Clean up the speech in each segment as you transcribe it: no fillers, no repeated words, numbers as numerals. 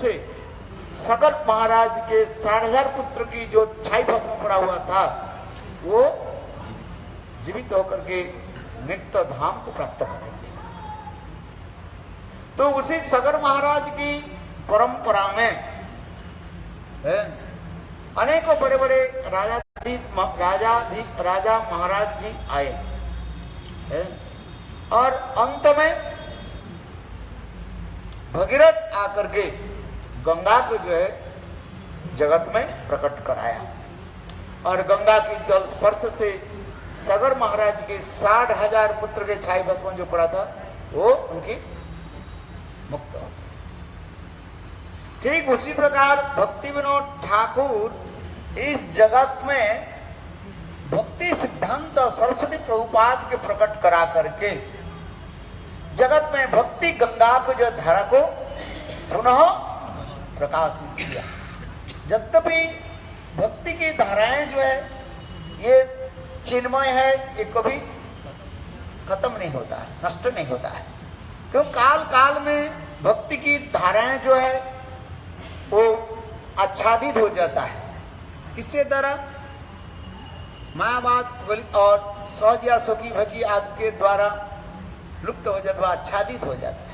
से सगर महाराज के 60,000 पुत्र की जो छाई भस्म पड़ा हुआ था वो जीवित होकर के नित्य धाम को प्राप्त करेंगे। तो उसी सगर महाराज की परंपरा में अनेकों बड़े बड़े राजा महाराज जी आए और अंत में भगीरथ आकर के गंगा को जो है जगत में प्रकट कराया और गंगा की जल स्पर्श से सगर महाराज के 60,000 पुत्र के छाई भस्म जो पड़ा था वो उनकी मुक्त हो। ठीक उसी प्रकार भक्ति विनोद ठाकुर इस जगत में भक्ति सिद्धांत सरस्वती प्रभुपाद के प्रकट करा करके जगत में भक्ति गंगा को जो धारा को पुनः प्रकाशित किया। यद्यपि भक्ति की धाराएं जो है ये चिन्मय है, ये कभी खत्म नहीं होता है, नष्ट नहीं होता है, क्यों काल काल में भक्ति की धाराएं जो है वो आच्छादित हो जाता है। किसके द्वारा? मायावाद और सहज या सुखी भक्ति आदि के द्वारा लुप्त हो जाता है, आच्छादित हो जाता है।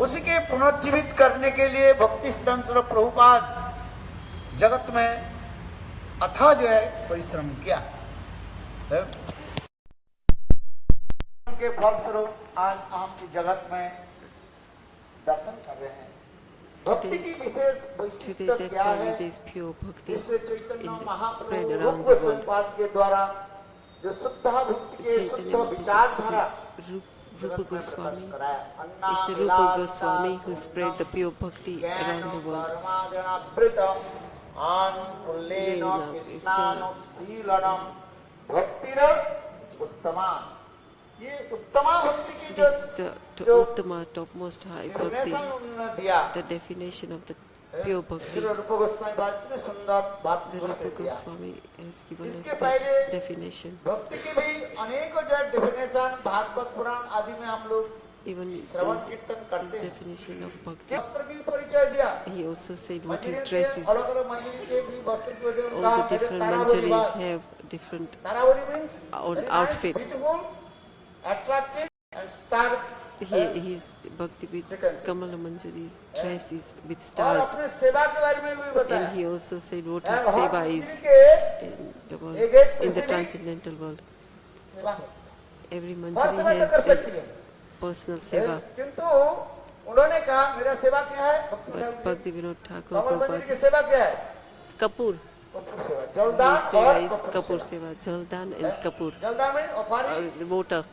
उसी के पुनर्जीवित करने के लिए भक्ति सिद्धांत स्वरूप प्रभुपाद जगत में अथाह जो है परिश्रम किया। के फलस्वरूप आज हम जगत में दर्शन कर रहे हैं। भक्ति की विशेष वैशिष्ट्य क्या है? जिससे चैतन्य महाप्रभु के द्वारा जो शुद्ध भक्ति के शुद्ध विचारधारा Rupa Goswami is the Rupa Goswami who spread the pure bhakti around the world. This is the Uttama, topmost high bhakti, the definition of the pure bhakti. The Rupa Goswami has given us that definition. Even this definition of bhakti. He also said what his dress is. All the different manjaris have different outfits. His Bhakti with Kamala Manjari's dress is with stars. And he also said what his seva is in the world, in the transcendental world. Every Manjari has a personal seva. But Bhakti Vinod Thakur Prabhupada Kapoor. His seva is Kapoor seva, Jaldan and Kapoor. Or water.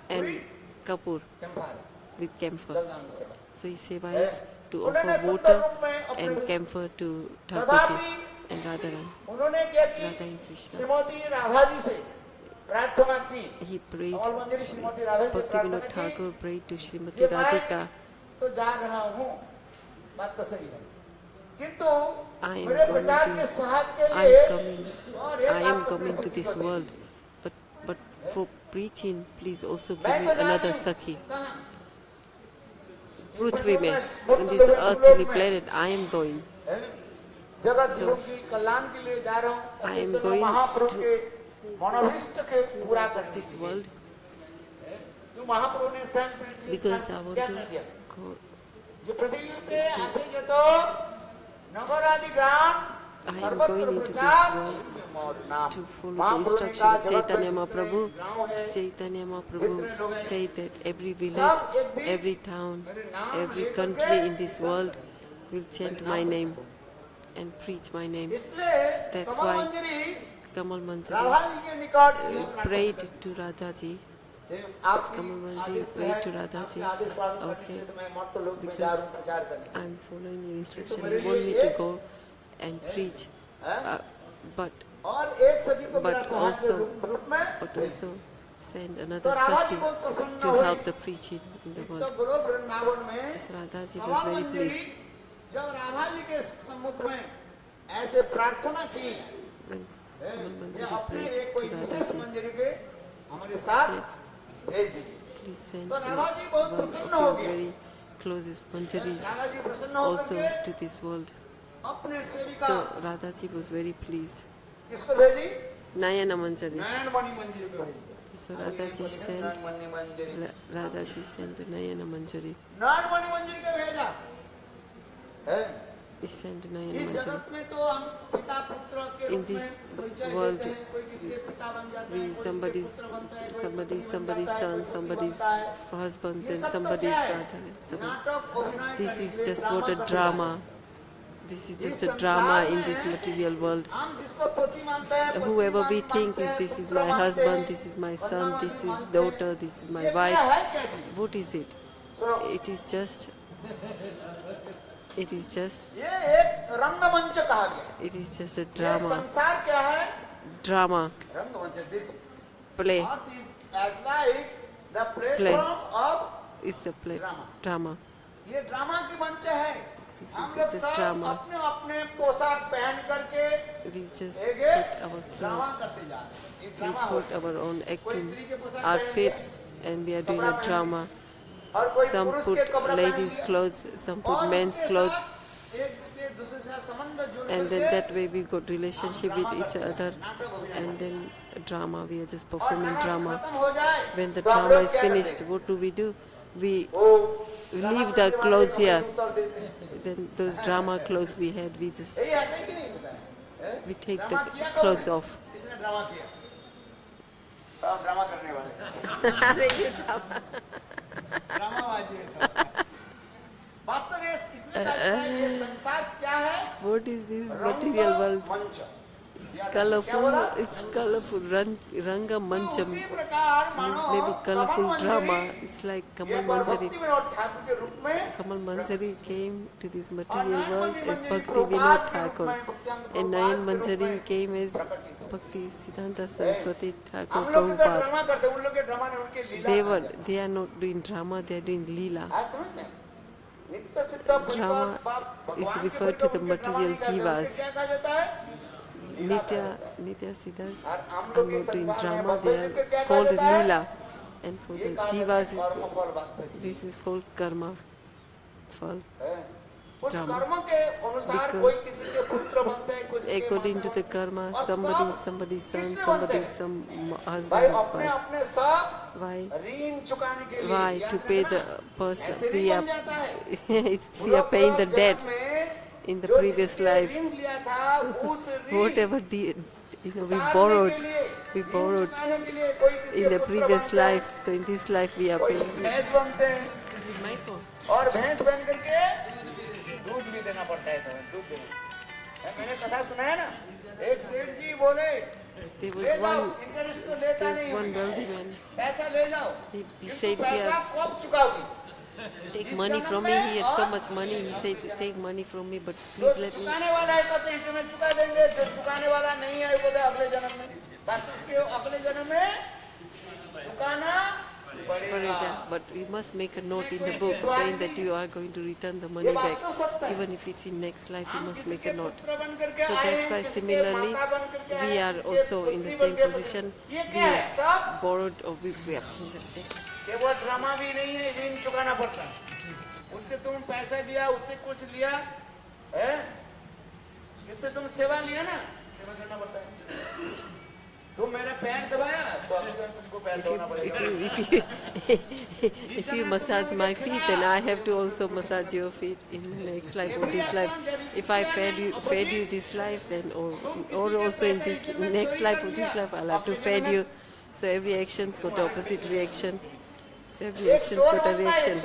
And Kapoor with camphor. So his seva is to offer water and camphor to Thakurji and Radharan, Radha and Krishna. He prayed, Bhakti Vinod Thakur prayed to Srimati Radhika, I am coming to this world, but for preaching, please also give me another Sakhi. Prithvi mein, on this earthly planet, I am going. So, I am going to this world because I want to go. I am going into this world to follow the instruction of Chaitanya Mahaprabhu. Chaitanya Mahaprabhu said that every village, every town, every country in this world will chant my name and preach my name. That's why Kamal Manjari prayed to Radhaji. Kamal Manjari prayed to Radhaji. Okay, because I'm following your instruction. You want me to go and preach, but also send another Sakhi to help the preaching in the world. So Radhaji was very pleased. When Kamal Manjari prayed to Radhaji, said, please send me one of your very closes Manjaris Radha ji प्रसन्न होकर also के to this world. अपने सेविका So Radhaji was very pleased. किसको भेजी? Nayana Manjari. नयन मणि मंदिर को भेजी। So Radhaji sent नयन मणि मंदिर Radhaji sent Nayana Manjari. नयन मणि मंदिर के भेजा है। He sent Nayana इस Manjari. जगत में तो हम पिता पुत्र के In रूप this में परिचय world, देते हैं, कोई किसी के पिता बन जाता है, We कोई किसी के somebody's पुत्र बनता है, कोई पत्नी बन somebody's जाता है, son, कोई पति somebody's बनता है। husband, ये then सब तो somebody's क्या है? father. and somebody. नाटक अभिनय This का is ये just ड्रामा what a का drama. This is just a drama in this material world. हम जिसको पति मानते हैं, पत्नी Whoever we मानते think हैं, is this is पुत्र my मानते husband, हैं, this is my son, Padmavati this is मानते हैं। daughter, this is my ये क्या wife. है, क्या चीज? What is it? सुनो, It is just ये एक रंगमंच कहा गया। it is just a ये drama. संसार क्या है? Drama रंगमंच। This play earth is as like the Play. platform of is a play Drama. drama. ये ड्रामा की मंच है। This हम is लोग just सब drama. अपने अपने पोशाक पहन करके We just एक put our ड्रामा clothes, करते जा रहे हैं। ये we ड्रामा put होता है। our own acting स्त्री के पोशाक outfits, and we are doing a drama. और कोई Some पुरुष put के कपड़े पहन ladies' लिया। clothes, some और put men's उसके clothes, साथ एक से दूसरे से संबंध जोड़ and then करके that way we got relationship with each other, नाटक अभिनय and then a drama. We are just और performing ड्रामा drama. खत्म हो जाए When the तो हम drama लोग is क्या finished, करते हैं? what do? We वो leave ड्रामा the करने वाले clothes को here. उत्तर देते हैं। Then those drama clothes we had, we just यही आता है कि नहीं होता है? we take ड्रामा the किया कौन clothes है? off. किसने ड्रामा किया? सब ड्रामा करने वाले ड्रामाबाजी है सब। वास्तव में इसमें क्या है? ये संसार क्या है? What is this material world? मंच। It's colorful. It's colorful. Ranga Mancham. उसी प्रकार It's मानो maybe colorful Kamal drama. Manjari, It's like ये Kamal पर Manjari. भक्ति विनोद ठाकुर के रूप में Kamal Manjari came to this और material नयन world मंजरी as मंजरी Bhakti प्रभुपाद Vinod के रूप Thakur. में, भक्तिवेदांत And प्रभुपाद Nayan के रूप Manjari में came as प्रकटित हो। Bhakti Siddhanta Saraswati Thakur हम लोग तो Prabhupada. ड्रामा करते हैं, उन लोग के ड्रामा ने उनके लीला They are not doing drama, they are doing leela. आज समझ में नित्य सिद्ध परिवार Drama भगवान is के referred to परिवार the उनके ड्रामा नहीं material करते, उनके jivas. क्या कहा जाता है? Nitya Siddhas और हम are लोग के not doing संसार में drama, बद्ध they जीव को are क्या कहा called जाता है? leela. And for ये the कहा जाता है jivas, कर्मफल बात this is called karma. Fal. है। उस Drama. कर्म के अनुसार Because कोई किसी के पुत्र बनते हैं, किसी के According to माता the बनते हैं। karma, और somebody, सब somebody's son, कृष्ण बनते somebody's हैं। some भाई husband or अपने wife. अपने सब Why? ऋण चुकाने के लिए Why? याद To pay रखना, the person. ऐसे We नहीं are, बन जाता है। we are paying the पूर्व debts जन्म में in the जो previous जिसके life. ऋण लिया था, उस ऋण Whatever we उतारने borrowed, के लिए, we ऋण borrowed चुकाने के लिए कोई किसी in के the पुत्र previous बनते हैं, life. So in this life we are कोई paying. भैंस बनते हैं This is my phone. और भैंस बन करके दूध भी देना पड़ता है, तो दूध देना। मैंने कथा सुना है ना, एक सेठ जी बोले There ले was जाओ, one, इंटरेस्ट तो लेता there's नहीं one हूँ, wealthy man. पैसा ले जाओ, He किंतु said, पैसा कब चुकाओगी? take money from me. He had so much money. He said, take money from me, but जो please let me. चुकाने वाला है कहते हैं इसमें चुका देंगे, जो चुकाने वाला नहीं है वो तो अगले जन्म में, बस उसके अगले जन्म में चुकाना पड़ेगा। But you must make a note in the book saying that you are going to return the money back. Even if it's in next life, you must make a note. So that's why similarly, we are also in the same position. We have borrowed or we are paying the debts. केवल drama भी नहीं है, ऋण चुकाना पड़ता है। उससे तुम पैसा दिया, उससे कुछ लिया है, इससे तुम सेवा लिया ना, सेवा करना पड़ता है। तुम मेरा पैर दबाया तो अगले दिन तुमको पैर दबाना पड़ेगा। If you massage my feet, then I have to also massage your feet in the next life or this life. If I fed you this life, then or also in this next life or this life, I'll have to feed you. So every action's got opposite reaction. So every action's got a reaction.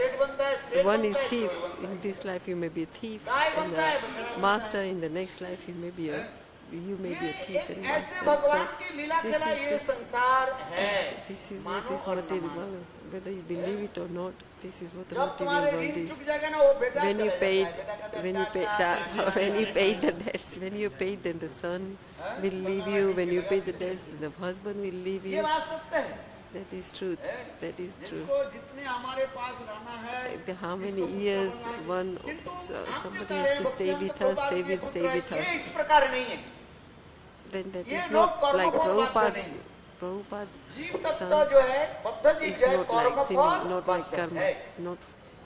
One is thief. In this life, you may be a thief, and a master. In the next life, you may be a thief and ऐसे master. भगवान So की लीला this खेला is ये just संसार है। this is what this material world. Whether you believe it or not, this is what the जब तुम्हारे material ऋण world is. चुक जाएगा ना, वो बेटा When you चला paid, जाता है। बेटा कहता है, when you paid "Tata, when you paid the debts, when you paid, then the son will leave you. When you pay the debts, the husband will leave ये you. बात सत्य है। That is truth. That is true. जिसको जितने हमारे पास रहना है, How many years somebody is to stay with us, they will stay with ये us. इस प्रकार नहीं है। Then that ये is लोग not कर्म like फल बाध्य Prabhupada's. नहीं। Prabhupada's जीव तत्व son जो है, बद्ध जीव is जो है, not कर्म like sin, फल not like बाध्य karma, है। not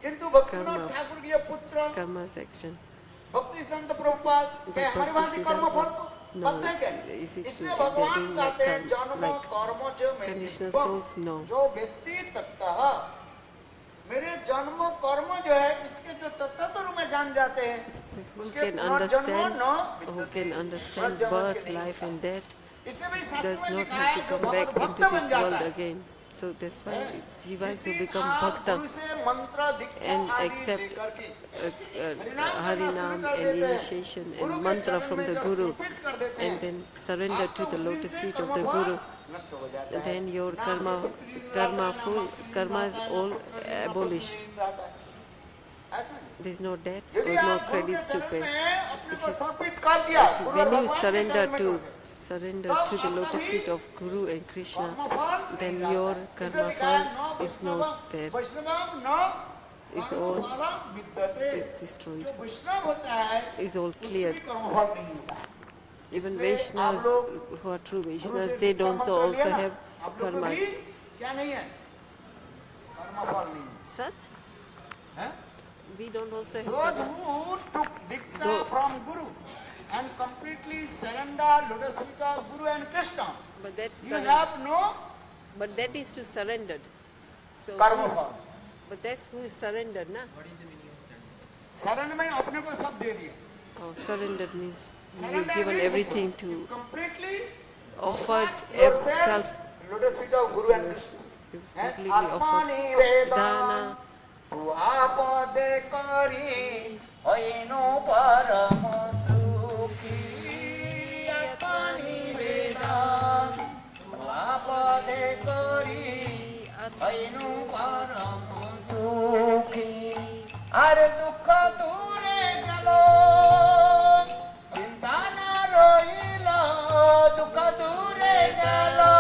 किंतु भक्तिविनोद Karma. ठाकुर के पुत्र karma section. भक्ति संत प्रभुपाद के But हमारी भांति Bhaktisiddhanta- कर्म फल No, पता है क्या? is it इसलिए they're भगवान doing like कहते हैं जन्म like कर्म जो में conditional निष्पन्न, souls? No. जो व्यक्ति तत्तः मेरे जन्म कर्म जो है इसके जो तत्व रूप में जान जाते हैं Who उसके can पुनर्जन्म understand, न who विद्यते। can understand पुनर्जन्म birth, उसके नहीं life होता। and death, इसलिए भी शास्त्र does में not लिखा have है to जो come back भगवत into भक्त बन this जाता world है again. So that's why jivas who जिसकी become आप bhakta गुरु से मंत्र दीक्षा and आदि accept लेकर के Harinam and initiation and mantra from the Guru and then surrender to the lotus feet of the Guru, then your karma is all abolished. There is no debts or no credits to pay. When you surrender to the lotus feet of Guru and Krishna, then your karma fall is not there. Is all is destroyed. Is all cleared. Even Vaishnavas who are true Vaishnavas, they don't also have karmas. Such? We don't also have Those karma. who took Diksha Though- from Guru and completely surrender lotus feet of Guru and Krishna, But that's you surrender. have no But that is to surrendered. So karma who is- fall. But that's who is surrendered, na? Surrender में अपने को सब दे दिया. Oh, surrendered means you've Surrender given means everything to you completely offered yourself self. lotus feet of Guru and Krishna. It was And completely offered. Atmanivedana Dana. Apade kari Aino parama sukhi Atmanivedana Apade kari Aino parama sukhi Are dukha dure galo Chinta na roila Dukha dure galo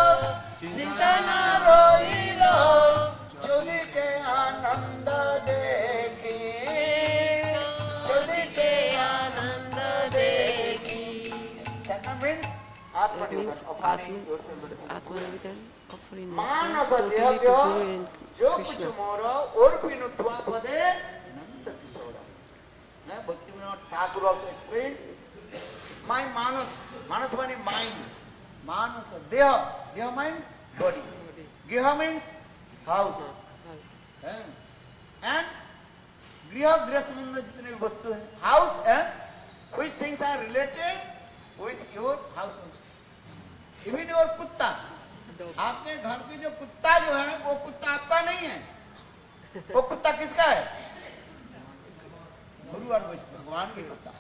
Chinta na roila Jodi ke anand dekhi Jodi ke anand dekhi. Second means That means offering yourself. Atmanivedana, offering Manasa yourself totally to dehya Guru and जो Krishna. कुछ मोरा और पिनुत्वा पदे नंद किशोरा. Bhaktivinoda Thakur also explained, my manas means mind, manasa, deha means body, geha means house, and griha संबंध जितने भी वस्तु है, house and which things are related with your house also. Even your कुत्ता, आपके घर के जो कुत्ता जो है वो कुत्ता आपका नहीं है, वो कुत्ता किसका है? गुरु और वैष्णव भगवान की कुत्ता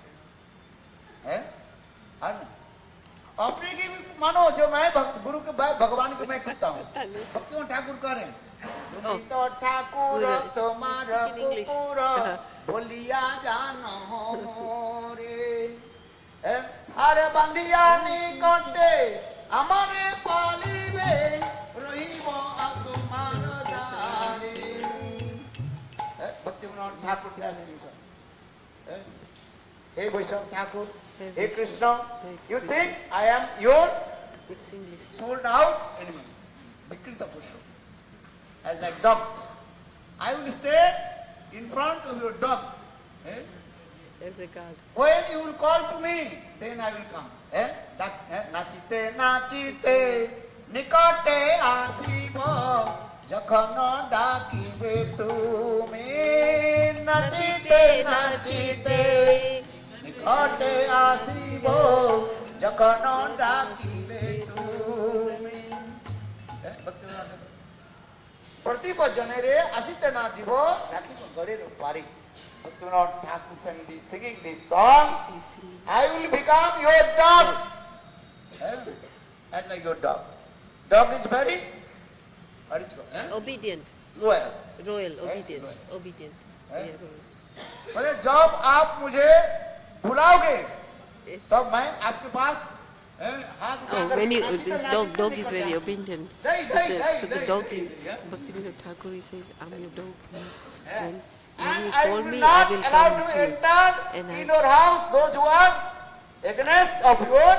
है अपने की भी मानो जो मैं गुरु के भगवान के मैं कुत्ता हूँ. भक्तिविनोद ठाकुर कह रहे हैं तो ठाकुर तुम्हारा कुकुर बोलिया जानो रे अरे बंदिया निकटे हमारे पालिबे रहिब तुम्हार दारे. Bhaktivinod Thakur Das ji. Hey Vaishnav Thakur, hey Krishna, you think I am your It's English. sold out enemy, Vikrita Pushpa, as like dog. I will stay in front of your dog. As a God. When you will call to me, then I will come. Nachite nachite nikate asibo jakhana dakibe tume. Nachite nachite nikate asibo jakhana dakibe tume. Pratip janere asite na dibo rakhi gade rupari. Bhaktivinoda Thakur singing this song, I will become your dog. As like your dog. Dog is very Obedient. loyal. Royal. Obedient. Royal. Obedient. Eh? Yeah, royal. बोले जब आप मुझे बुलाओगे Yes. तब मैं आपके पास हाथ Oh, उठाकर when you, नाचिते this नाचिते dog निकल is very जाऊं. obedient. Right, So right, the, right, so the right, dog right, is, yeah. Bhaktivinoda Thakur, he says, I'm your dog. When And you I call will me, not I will allow come to to you. enter And in I, your house those who are against of your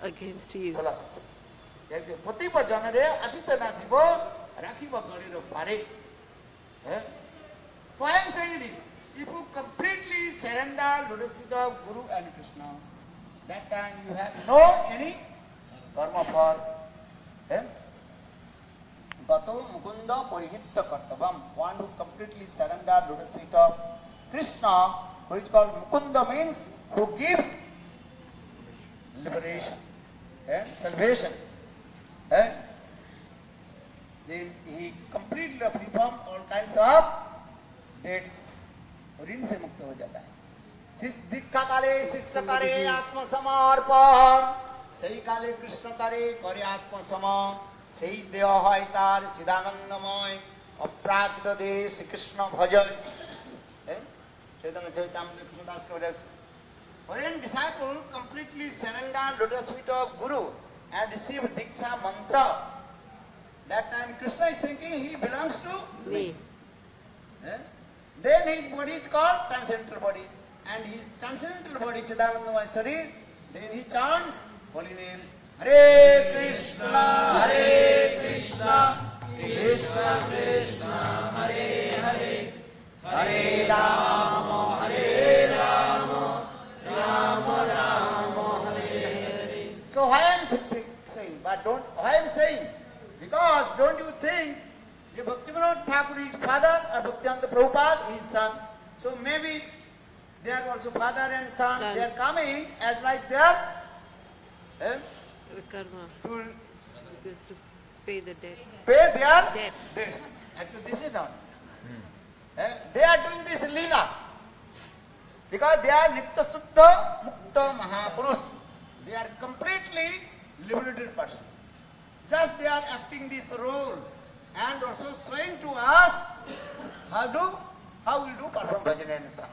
against you. पति पर genre Asit नाथिबो राखिबो गडीरो पारे So I am saying this. If you completely surrender lotus feet of Guru and Krishna, that time you have no any karma for him. Gato Mukunda Parihitta Kartavam. One who completely surrender lotus feet of Krishna, who is called Mukunda, means who gives liberation and salvation. And then he completely free from all kinds of debts. ऋण से मुक्त हो जाता है। दीक्षा काले शिष्य करे आत्म समर्पण, सही काले कृष्ण करे करे आत्म सम, सही देह है तार चिदानंदमय, अप्राकृत देश कृष्ण भजन। चैतन्य चैतन्य कृष्णदास के when disciple completely surrender lotus feet of Guru and receive Diksha mantra, that time Krishna is thinking he belongs to Me. Then his body is called transcendental body, and his transcendental body Chidanandamaya Sharir, then he chants holy names Hare Krishna, Krishna Krishna, Hare Hare, Hare Rama, Rama Rama, Hare Hare. So why I am saying, but don't, why I am saying? Because don't you think the Bhaktivinoda Thakur is father or Bhaktivedanta Prabhupada is son? So maybe they are also father and son. They are coming as like their Karma. to Because to pay the debts. pay their Debts. Actually, this is not. They are doing this lila because they are Nitya Suddha Mukta Mahapurush. They are completely liberated person. Just they are acting this role and also showing to us how we do perform bhajan and song.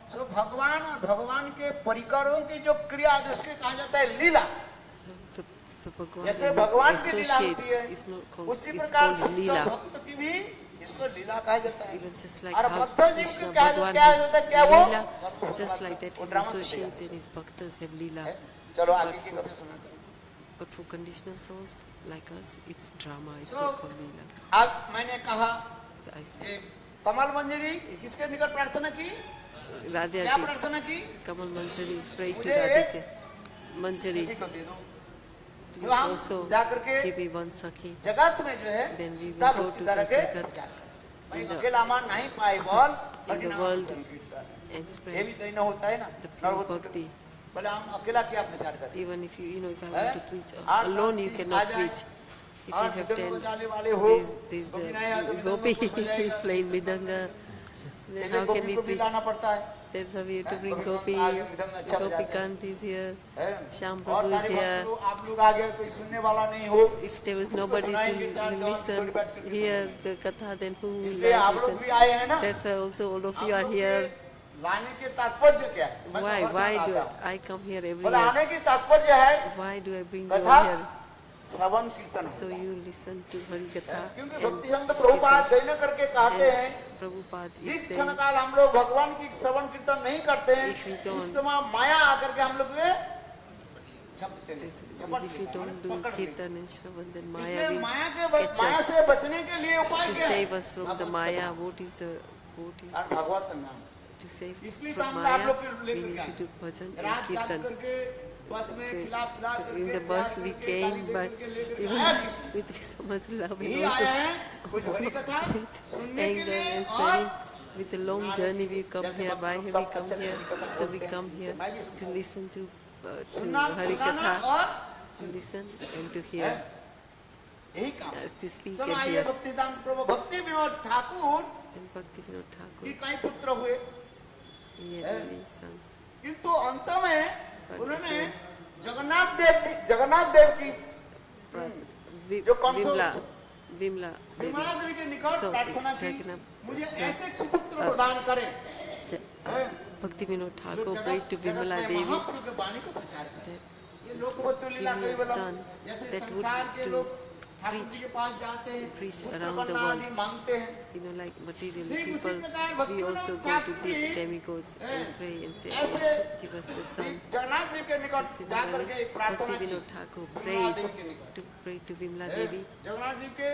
So भगवान और भगवान के परिकरों की जो क्रिया है उसके कहा जाता है लीला. So the Bhagwan जैसे and भगवान his की लीला होती है, associates is not called, उसी it's प्रकार called शुद्ध Leela. भक्त की भी इसको लीला कहा जाता है. Even just like और how बद्ध जीव Krishna को क्या Bhagwan क्या होता है, क्या वो Leela, just like that his associates and his bhaktas have Leela. चलो आगे की कथा सुना करो. But for conditional souls like us, it's drama, it's So, not called Leela. अब मैंने कहा I said, कि कमल मंजरी किसके निकट प्रार्थना की, Radha क्या ji, प्रार्थना की, Kamal Manjari is prayed to मुझे Radha Manjari, सखी को दे दो. please जो हम also जाकर के give me one Sakhi. जगत में जो है Then we will तब go भक्ति to तरह the के Jagat प्रचार करें. भाई in the- अकेला मान नहीं पाए बोल in the हरिनाम world संकीर्तन. and ये भी spread तो न होता है ना. the pure नरवत bhakti. बोले हम अकेला क्या प्रचार करें. Even if you if I want to preach आठ alone, दस you बीस cannot आ जाए. preach. If you और have मृदंग 10, बजाने वाले हो, there's कभी नहीं आया तो मृदंग Gopi को बजाएगा. is playing Midanga. Then how Gopi can we को भी preach? लाना पड़ता है. That's how we have to bring Gopi Gopi. आगे मृदंग अच्छा Gopi बजाते हैं. Kant is here. हैं? Shyam और Prabhu is सारे here. भक्त लोग आप लोग आ गए, कोई सुनने वाला नहीं हो. If there was nobody to listen, hear the katha, then who will इसलिए आप लोग listen? भी आए हैं ना. That's why also all of आप you are लोग here. के लाने के तात्पर्य क्या है? मैं तो Why? हर Why साल do आता हूँ. I come here every बोले year? आने की तात्पर्य है Why do I bring you कथा here? श्रवण कीर्तन. So you listen to Hari Katha क्योंकि and भक्ति संत प्रभुपाद दैनिक करके कहते हैं Prabhupada जिस is क्षण saying, काल हम लोग भगवान की श्रवण कीर्तन नहीं करते हैं, If we don't- उस समय माया आकर के हम लोग के झपटे if you don't do Kirtan and Shravan, then Maya इसलिए will Maya catch Maya us. से बचने के लिए उपाय To क्या है? save us from the Maya, what is और भगवत नाम. to save इसलिए तो from हम आप Maya? लोग के We लेकर need के to आए. do bhajan and रात जाग Kirtan. करके बस में So, खिला पिला करके in the प्यार bus we करके, came, गाली दे but करके लेकर के even आया Krishna. with so much love यही and आया also, है कुछ हरि कथा सुनने के anger लिए and और swearing. With a long journey we come here. Why have we come here? So we come here to listen to Hari सुनाना Katha, और to listen and to hear, यही काम. to speak चलो and आइए hear. भक्तिदान प्रभु भक्ति Vinod Thakur And Bhakti Vinod की Thakur, कई पुत्र हुए, he had many sons. किंतु अंत में उन्होंने जगन्नाथ देव की जो कंसोल Vimla विमला देवी के निकट So, प्रार्थना की Jagannath- मुझे ऐसे सुपुत्र प्रदान करें Bhakti Vinod जो Thakur जगत prayed to जगत Vimala में Devi महाप्रभु के वाणी को प्रचार करें. that ये लोकवत्व लीला give me a Kavalam son जैसे that would संसार के to लोग ठाकुर preach- जी के पास जाते हैं, preach पुत्र around the कन्या world. आदि मांगते हैं. like material ठीक उसी people, प्रकार we भक्ति also Vinod go to Thakur the भी demigods and pray and say, ऐसे give us the son. Jagannath ji के निकट So जा करके एक प्रार्थना Bhakti की Vinod Thakur विमला prayed देवी के निकट. to pray to Vimla Devi. Jagannath ji के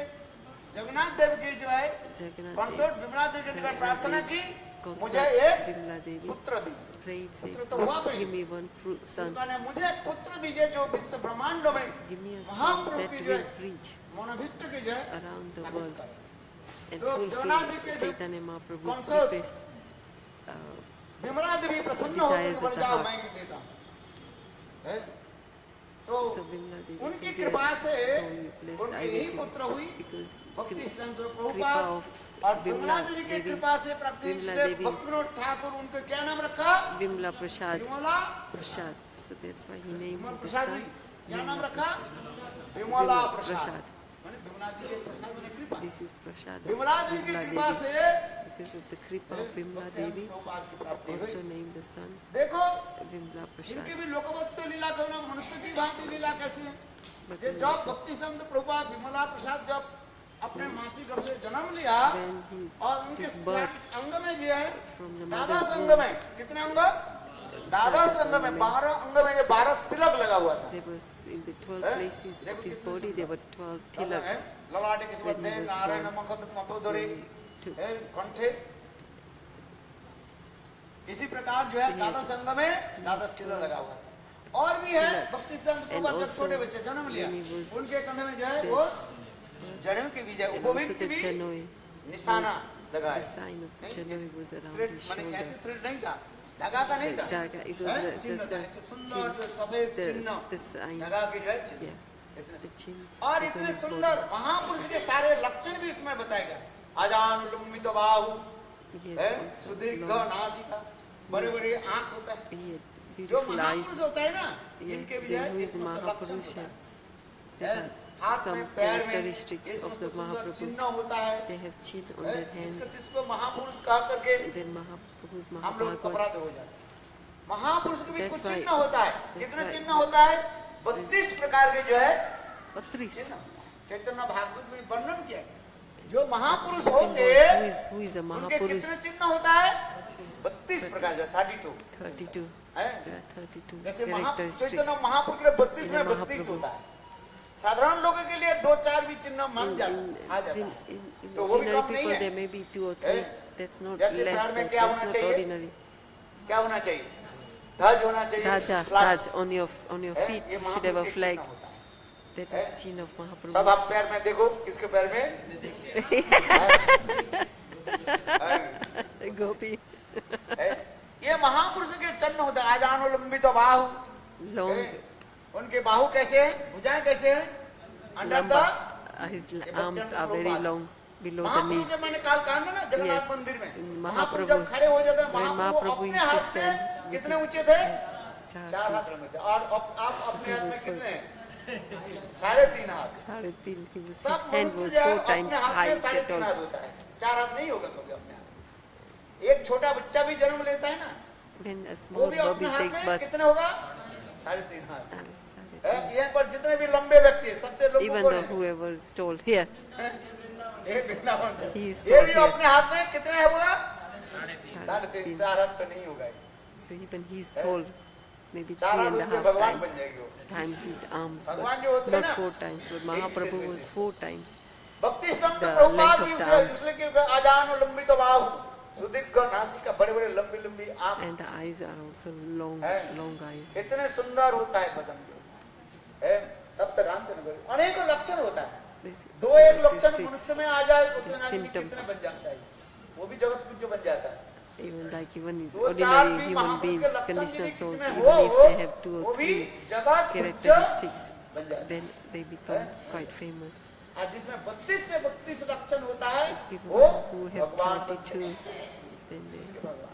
जगन्नाथ देव की जो है Jagannath consort is Vimla Devi के निकट प्रार्थना की, consort मुझे एक Vimla Devi पुत्र दी। prayed, saying, पुत्र तो हुआ "Please भी। give me one son, उसका ने मुझे एक पुत्र दीजिए जो विश्व ब्रह्मांड में give me a son महापुरुष that की जो will है preach मनोभिष्ट की जो है around the स्थापित world करे। and तो जगन्नाथ जी के fulfill जो Chaitanya Mahaprabhu's consort request." Vimla Devi प्रसन्न होकर desires के बोले of the जाओ heart. मैं भी देता हूँ। है? तो So Vimla Devi उनकी said, कृपा "Yes, से Lord, you blessed, उनकी I यही will पुत्र give." हुई Because भक्ति सिद्धांत स्वरूप कृपा प्रभुपाद of और विमला Vimla देवी की Devi, कृपा से प्राप्त हुई Vimla इसलिए Devi, भक्ति विनोद ठाकुर उनको क्या नाम रखा? Vimla Prasad, Vimla Prasad. So that's why he named Vimal the Prasad son जी क्या नाम Vimla रखा? Prasad. विमला Vimla प्रसाद Prasad. माने विमला जी के प्रसाद में कृपा। This is Prasad of Vimla जी की Vimla कृपा Devi. से Because of the kripa of Vimla भक्ति Devi, प्रभुपाद की प्राप्ति हुई। also named the son देखो Vimla Prasad. इनकी भी लोकवत्व लीला करना मनुष्य की भांति लीला कैसे है? But ये in जब also- भक्ति संत प्रभुपाद विमला प्रसाद जब अपने मातृ गर्भ से जन्म लिया when he और उनके took birth सात अंग में जो है from the द्वादश mother's अंग womb, में कितने अंग? द्वादश अंग में 12 अंग में ये 12 तिलक लगा हुआ था। there was in the 12 Eh? places of देखो his कितने body there were 12 है? tilaks. ललाटे के when he Madhya was Narayan born. मखद मथोदरी To- है, कंठे इसी प्रकार जो है द्वादश अंग में द्वादश तिलक लगा हुआ था। और भी है तिलक। भक्ति सिद्धांत प्रभुपाद जब also छोटे बच्चे जन्म लिया when he was उनके कंधे में जो है वो जनेऊ की विजय And उपवीत also की the भी Janoi, निशाना the लगाया। sign of the नहीं, Janoi was around thread his माने shoulder. ऐसे थ्रेड नहीं था, धागा का नहीं था। Daga, it was हैं? just चिन्ह था, a ऐसे सुंदर chin, जो सफेद चिन्ह the sign, धागा की जो है चिन्ह। yeah, इतने the chin और was on इतने his सुंदर body. महापुरुष के सारे लक्षण भी इसमें बताए गए। अजानुलंबित बाहु He है, had also सुदीर्घ long, नासिका, बड़े-बड़े आंख होता है। he had जो beautiful महापुरुष eyes. होता है ना, Yeah, इनके भी जो then है who ये is समस्त लक्षण Mahapuruष होता है? है। They है, have हाथ some में पैर में characteristics ये of समस्त the सुंदर Mahaprabhu. चिन्ह होता है। They have chin on है, their इसको hands. जिसको महापुरुष कहा करके And then Mahaprabhu's हम लोग Mahabhagavad. अपराध हो जाते हैं। महापुरुष के भी That's कुछ why- चिन्ह होता है। that's कितने why- चिन्ह होता है? 32 प्रकार के जो है Patris. चिन्ह। चैतन्य भागवत में वर्णन किया गया। जो महापुरुष Symbols. होंगे Who is a उनके Mahapuruष? कितने चिन्ह होता है? 32 प्रकार जो 32 32. है। There are 32 जैसे characteristics. चैतन्य महापुरुष के लिए 32 में in a 32 Mahaprabhu. होता है। साधारण लोगों के लिए 2-4 भी चिन्ह मान जाता आ जाता है। In तो वो भी ordinary कम नहीं people है। there may be 2 or 3. है। That's not जैसे less. पैर में But क्या that's होना not चाहिए? ordinary. क्या होना चाहिए? ध्वज होना चाहिए। Dhaja, flag, Dhaj on your है, feet. ये You should have a महापुरुष के flag. चिन्ह होता है। That है। is chin of तब Mahaprabhu. आप पैर में देखो किसके पैर में Gopi. है। ये महापुरुष के चिन्ह होता है। आजानुलंबित बाहु Long, है। उनके बाहु कैसे हैं? भुजाएं कैसे हैं? Under the lamba. His arms are very long below the Mahaprabhu knees. के मैंने काल कांड में ना जगन्नाथ Yes. मंदिर में In महाप्रभु Mahaprabhu, जब खड़े हो जाते हैं when महाप्रभु Mahaprabhu अपने used to हाथ से stand with कितने his ऊंचे थे? Char 4 feet. हाथ लंबे थे। और आप अपने हाथ में was कितने हैं? 3.5 हाथ। 3.5. He was, सब his hand मनुष्य was जो है 4 times अपने हाथ high में that 3.5 हाथ all. होता है। 4 हाथ नहीं होगा कभी अपने हाथ। एक छोटा बच्चा भी जन्म लेता है ना, When a वो small भी baby अपने हाथ takes में birth, कितने होगा? 3.5 हाथ। and है, यहाँ पर जितने भी लंबे व्यक्ति हैं, सबसे लोग even कौन though है? whoever is told here, ये वृंदावन है। He is ये told भी here. अपने हाथ में कितने है होगा? 3.5. 4 हाथ तो नहीं होगा। So even he is told maybe 4 हाथ 3.5 उसमें भगवान बन times. जाएगी वो। Times his arms, भगवान जो but होते हैं not ना, 4 times. But Mahaprabhu was 4 times. भक्ति स्तंभ The प्रभुपाद length भी of the उसे arms. इसलिए कि आजानुलंबित बाहु सुदीर्घ नासिका बड़े-बड़े लंबी-लंबी आंख And the eyes are also long, है। long eyes. इतने सुंदर होता है बदन जो है। तब तक आंत न बड़े अनेकों लक्षण होता है। This 2-1 लक्षण characteristics, मनुष्य में आ जाए उतने the आदमी symptoms. कितने बन जाता है, वो भी जगत पूज्य बन जाता है। even like even his 2-4 ordinary भी human महापुरुष beings, के लक्षण conditional यदि souls, किसी में even if हो, they have 2 वो or भी 3 जगत पूज्य characteristics, बन जाता है। then they become quite famous. और जिसमें 32 से 32 लक्षण होता है People वो who have भगवान बनते 32, हैं। then they इसके भगवान।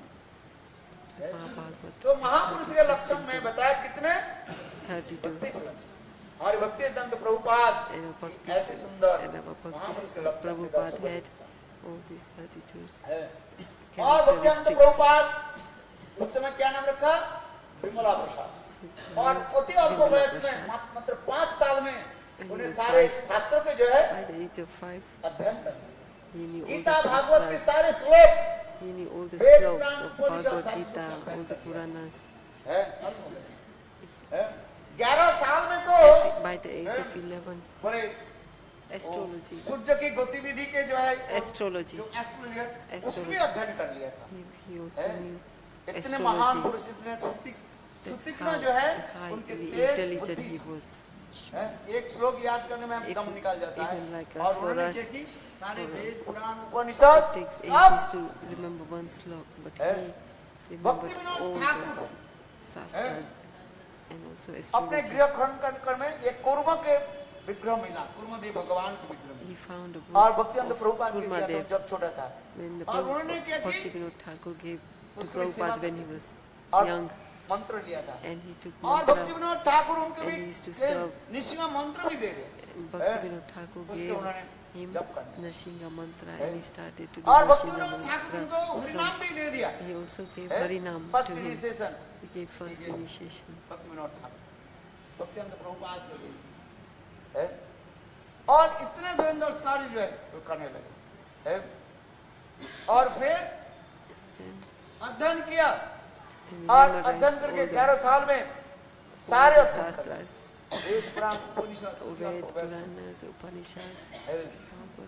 Mahabhagavad तो महापुरुष के लक्षण में बताया कितने 32. 32 लक्षण। और भक्ति सिद्धांत प्रभुपाद And our bhaktis, ऐसे सुंदर and our महापुरुष के bhaktis, लक्षण के Prabhupada Darshan had all these 32 है। और भक्ति सिद्धांत characteristics. प्रभुपाद उस समय क्या नाम रखा? विमला प्रसाद। और अति अल्प Vimala वयस में Prasad. मात्र 5 साल में And उन्हें he was सारे 5. शास्त्रों के जो है By the age of 5, अध्ययन करना। he knew all Gita the Bhagavat के shastras, सारे श्लोक he knew all the Ved, slokas Puran, of Upanishad, Bhagavad Sanskrit Gita, में all the Puranas. है। 11 साल में तो By the age of 11, बोले एस्ट्रोलॉजी सूर्य की गतिविधि के जो है एस्ट्रोलॉजी जो एस्ट्रोलॉजी है, Astrology. उसमें अध्ययन कर लिया था। he also है? knew इतने महान astrology. पुरुष, इतने That's सुतिक्न how जो है highly उनके तेज intelligent बुद्धि he was. है। एक श्लोक याद करने में If- दम निकल जाता है। even like और us, for उन्होंने us, क्या की सारे for- Veda Purana It Upanishad takes सब ages to remember one slok, but है? he remembered भक्ति Vinod all Thakur the shastras and also अपने astrology. गृह खंड में एक कुर्मा के विग्रह मिला, कुर्मदेव भगवान के विग्रह मिला। He found a और book भक्ति of प्रभुपाद ने दिया था Kurmadev जब छोटा था। when the और उन्होंने क्या की Bhakti Vinod Thakur gave to उसको भी सेवा Prabhupada when he was और young, मंत्र लिया था। and he took और भक्ति mantra. विनोद ठाकुर उनके and भी he used to serve. निशिमा मंत्र भी दे रहे। And Bhakti Vinod Thakur उसके gave उन्होंने him जप करना। Nashinga mantra, and he started to do और भक्ति Nashinga विनोद ठाकुर mantra. उनको हरिनाम भी दे दिया। He also gave Harinam first to him. Initiation He gave first gave- initiation. भक्ति विनोद ठाकुर भक्ति प्रभुपाद को दी। है? और इतने धुरंधर सारी जो है वो करने लगे। है? और फिर And अध्ययन किया he और memorized अध्ययन all करके the 11 साल में सारे the अध्ययन कर लिए। shastras, वेद पुराण उपनिषद Ved, उपनिषद। Puranas, Upanishads. है?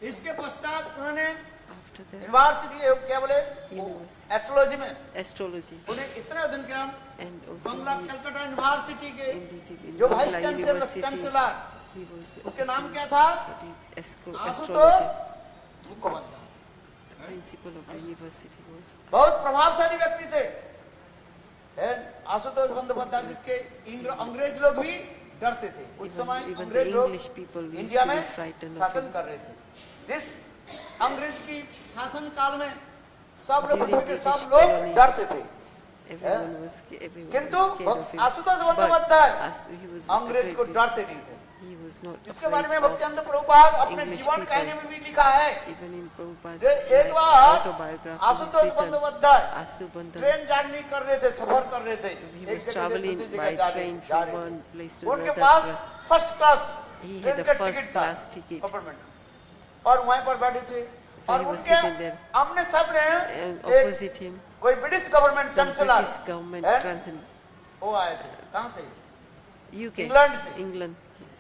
इसके पश्चात उन्होंने After that, यूनिवर्सिटी क्या बोले University. एस्ट्रोलॉजी में astrology. उन्हें इतना अध्ययन किया। And also Bangla he, Calcutta university के in जो vice Bangla chancellor University, he was उसके नाम क्या था? studied Ashutosh astrology. Mukhopadhyay. Principal of the university was बहुत प्रभावशाली व्यक्ति थे। है? आशुतोष बंदोपाध्याय जिसके अंग्रेज लोग भी डरते थे। उस समय even the अंग्रेज लोग English people used India to be में frightened of शासन him. कर रहे थे। इस अंग्रेज की शासन काल में सब लोग During के British सब लोग colony, डरते थे। Everyone was everyone किंतु was scared of him. Ashutosh But Bandyopadhyay he was अंग्रेज को afraid, डरते नहीं थे। he was not इसके बारे में afraid भक्ति of प्रभुपाद अपने English जीवन people. कहने में भी लिखा है। even in Prabhupada's जे एक like, बार autobiography is Ashutosh written. Bandopadhyay Asubandhan, train journey कर रहे थे, सफर कर रहे थे। he एक was जगह से traveling दूसरी by जगह जा train रहे जा from रहे one थे। place to उनके another pass place. First class He train had a का first टिकट था, class ticket. अपार्टमेंट। और वहीं पर बैठे थे। So और he was उनके sitting there. आमने सामने And एक opposite him, कोई British government some chancellor British government है? transit वो आए थे। कहाँ से? UK, इंग्लैंड से। England.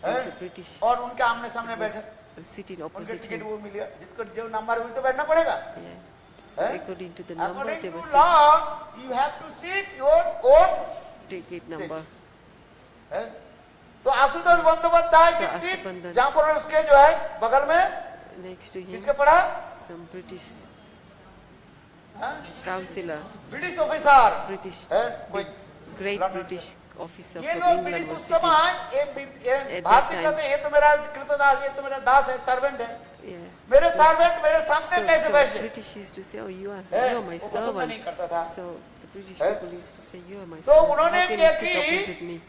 है? There's a British और उनके आमने सामने was बैठे। sitting उनके opposite टिकट him. वो मिल गया, जिसको जो नंबर हुई तो बैठना पड़ेगा। Yeah. So है? according to the number, According they to were sitting law, you have to sit your own ticket number. है? तो आशुतोष बंदोपाध्याय की So सीट Asubandhan. जहाँ पर उसके जो है बगल में Next to him, किसके पड़ा? some British हाँ? councillor, ब्रिटिश ऑफिसर British, है? कोई great London British officer ये from लोग England ब्रिटिश was उस sitting. समय ये that भारतीय time. कहते हैं, ये तो मेरा कृतदास, ये तो मेरा दास है, सर्वेंट है। Yeah. मेरे सर्वेंट मेरे सामने So, कैसे so बैठे? British used to say, "Oh, you are my वो पसंद servant." नहीं करता था। So the British है? people used to say, "You are my तो servant. So उन्होंने how can क्या you sit की? opposite me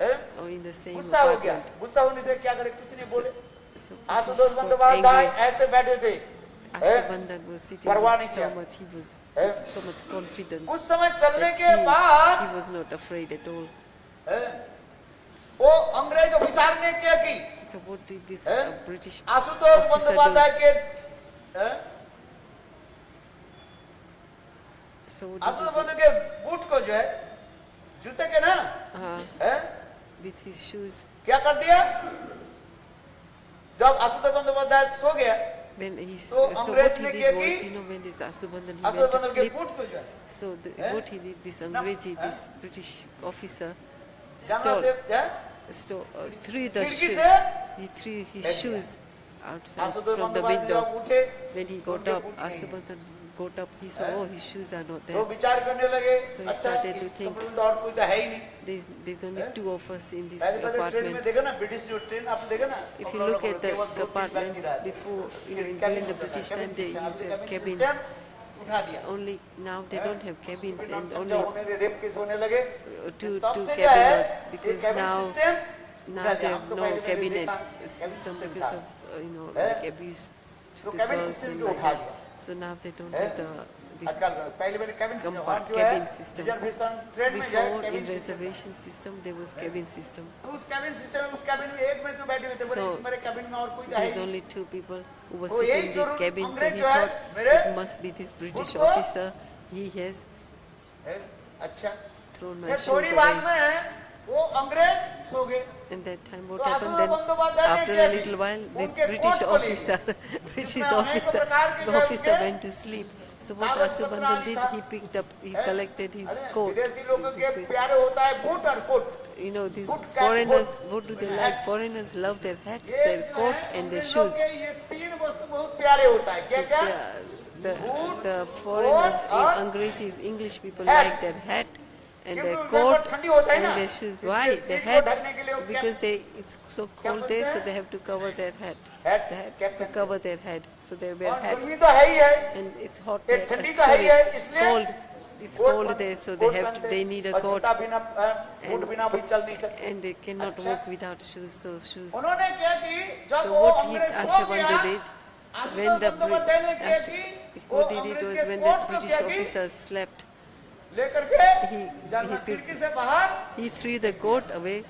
है? or in the same गुस्सा हो गया। apartment?" गुस्सा होने से क्या करे? कुछ नहीं बोले। So Ashutosh British got Bandyopadhyay angry. ऐसे बैठे थे। Asubandhan was sitting परवाह with नहीं so किया। much. He was है? with so much confidence उस समय चलने that के बाद he was not afraid at all. है? वो अंग्रेज ऑफिसर ने क्या की? So what did this है? British Ashutosh officer do? Bandyopadhyay के है? So what Ashutosh did he Bandyopadhyay के बूट को जो है जूते के ना do? है? With his shoes. क्या कर दिया? जब आशुतोष बंदोपाध्याय सो गया, When he, तो so अंग्रेज what he ने did क्या was, की? you know, when this Asubandhan, he Ashutosh went to Bandyopadhyay के sleep. बूट को जो है So what he did, this Angreji, this British officer, जहाँ से threw the खिड़की shoe, से he threw his फेंक shoes outside Ashutosh from the Bandyopadhyay window. जब उठे When he तो got उनके up, बूट नहीं है। Asubandhan got up, he saw, oh, his shoes are not तो there. विचार करने लगे, So he अच्छा started इस to think. कमरे में तो और कोई तो है ही नहीं। There's only two of us in this पहले ट्रेन में apartment. देखा ना, ब्रिटिश जो ट्रेन आपने देखा ना, If you कमरा look at the केवल दो तीन apartments व्यक्ति रहते। before, you know, फिर during the cabin British होता था, time, they cabin used to system, have cabin cabins. system उठा दिया। Only now they don't have cabins, फिर and नमसंजा only होने रेप केस होने लगे। two तब two से क्या है, cabinets ये because cabin now system now उठा they दिया। have हम तो no पहले मैंने cabinets देखा, cabin system system because था। of you know है? like abuse तो to the cabin girls system and को like उठा that. दिया। So now they don't है? have the this आजकल पहले मैंने cabin system, Compa- वहाँ जो है, cabin system. reservation ट्रेन में जो है, before cabin in system था। reservation system there was cabin system. तो उस cabin system में, उस cabin में एक में तो बैठे हुए थे, बोले, So, मेरे cabin में और कोई तो है There's ही नहीं। only two people who were तो sitting यही in जो this cabin, so अंग्रेज he जो है, thought मेरे it must be this British उसको- officer. He has है? अच्छा thrown my ये shoes थोड़ी बाद away. में वो अंग्रेज सो गए। In that time, what तो happened आश्रम then? बंदोपाध्याय ने After क्या a की? little while, this उनके British कोट को ले officer, लिया। British जिसमें अनेक officer, प्रकार के the जो officer उनके went to sleep. So what कागज Asubandhan पत्रादि did, था। he picked up, he हैं? collected his अरे, coat. विदेशी लोगों के प्यारे होता है बूट और coat. You know, these Boot cap, foreigners, boot. what do they Hat. like? Foreigners love their hats, ये their जो coat है, and their अंग्रेजों shoes. के ये तीन वस्तु बहुत प्यारे होता है। क्या क्या? The foreigners, और Angrezis, English people hat. like their hat and क्योंकि their उनके coat ऊपर ठंडी होता है ना, and their shoes. इसलिए Why? The सीट को hat, ढकने के लिए वो because it's so cold बोलते there, हैं? so they have to cover their head. Hat, The hat क्या to कहते हैं? cover their head, so they wear और गर्मी hats. तो है ही है। And it's hot ये there. ठंडी तो है ही है, इसलिए Cold. It's कोट cold पहन- there, so कोट पहनते they हैं। need a और coat. जूता बिना बूट बिना भी चल नहीं सकते। And they cannot अच्छा। walk without shoes, so shoes. उन्होंने क्या की? जब So वो what he, अंग्रेज सो Ashabandhu गया, did, आश्रम when the बंदोपाध्याय ने क्या Ash- की? वो what he did अंग्रेज was के when कोट the को British क्या की? officers slept, लेकर के he जब picked- खिड़की से बाहर he threw the coat away